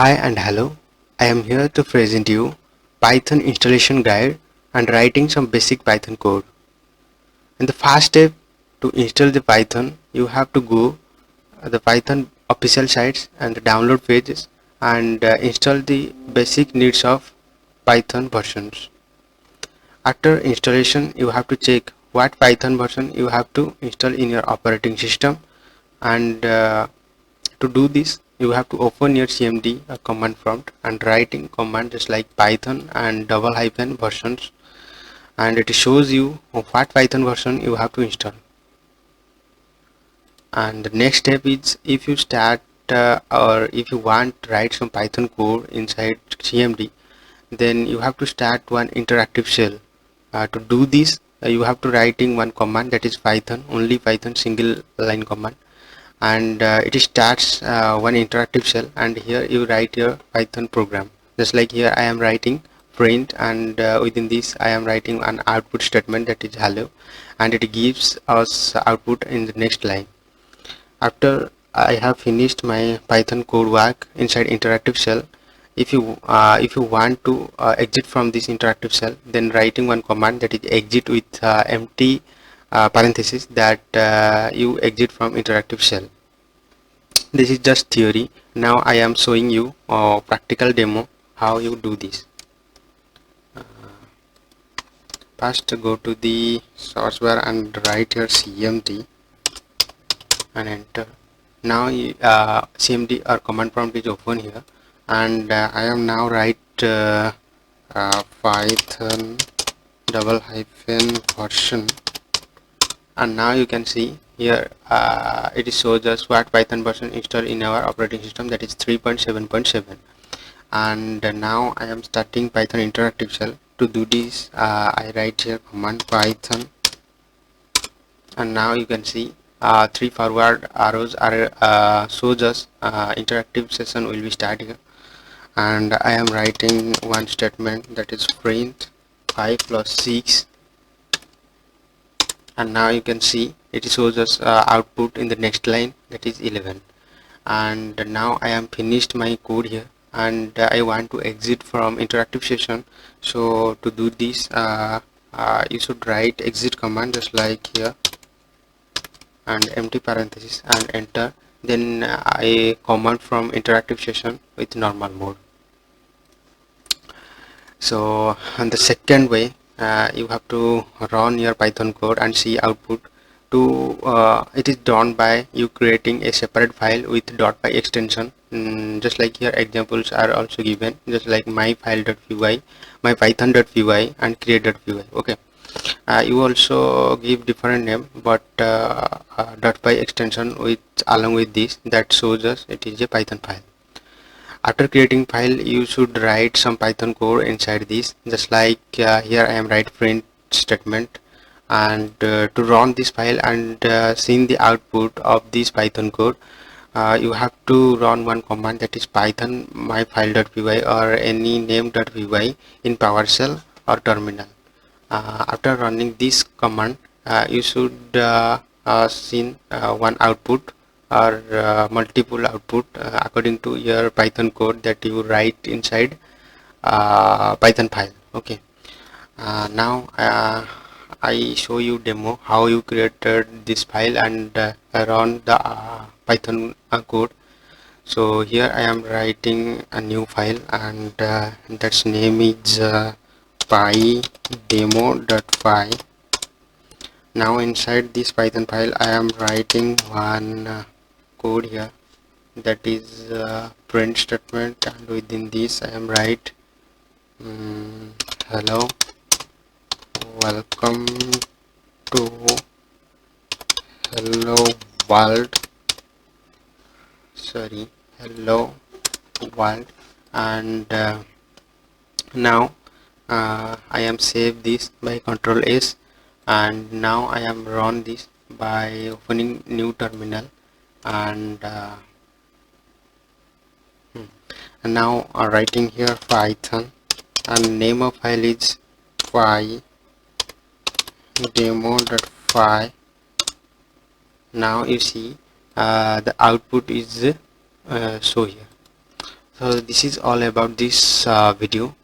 Hi and hello. I am here to present you Python installation guide and writing some basic Python code. In the first step to install the Python, you have to go the Python official sites and the download pages and install the basic needs of Python versions. After installation, you have to check what Python version you have to install in your operating system, and to do this you have to open your cmd command prompt and writing command just like python and double hyphen versions, and it shows you what python version you have to install. And the next step is, if you start or if you want to write some python code inside cmd, then you have to start one interactive shell. To do this, you have to writing one command, that is python, only python single line command, and it starts one interactive shell, and here you write your python program. Just like here I am writing print, and within this I am writing an output statement, that is hello, and it gives us output in the next line. After I have finished my python code work inside interactive shell, if you want to exit from this interactive shell, then writing one command, that is exit with empty parenthesis, that you exit from interactive shell. This is just theory. Now I am showing you a practical demo how you do this. First go to the source bar and write your cmd and enter. Now cmd or command prompt is open here, and I am now write python double hyphen version, and now you can see here it shows us what python version installed in our operating system, that is 3.7.7. and now I am starting python interactive shell. To do this I write here command python, and now you can see three forward arrows are shows us interactive session will be started here, and I am writing one statement, that is print 5 plus 6, and now you can see it shows us output in the next line, that is 11. And now I am finished my code here, and I want to exit from interactive session. So to do this you should write exit command just like here, and empty parenthesis and enter, then I command from interactive session with normal mode. So on the second way, you have to run your python code and see output. To it is done by you creating a separate file with .py extension, just like here examples are also given, just like my file.py, my python.py and create.py. okay, you also give different name, but .py extension with along with this, that shows us it is a python file. After creating file, you should write some python code inside this, just like here I am write print statement, and to run this file and see the output of this python code, you have to run one command, that is python myfile.py or any name.py in PowerShell or terminal. After running this command, you should see one output or multiple output according to your python code that you write inside python file. okay, now I show you demo how you created this file and run the python code. So here I am writing a new file, and that's name is pydemo.py. now inside this python file I am writing one code here, that is print statement, and within this I am write hello, welcome to hello world, hello world, and now I am save this by Ctrl S, and now I am run this by opening new terminal, and now writing here python, and name of file is pydemo.py. now you see the output is show here. So this is all about this video.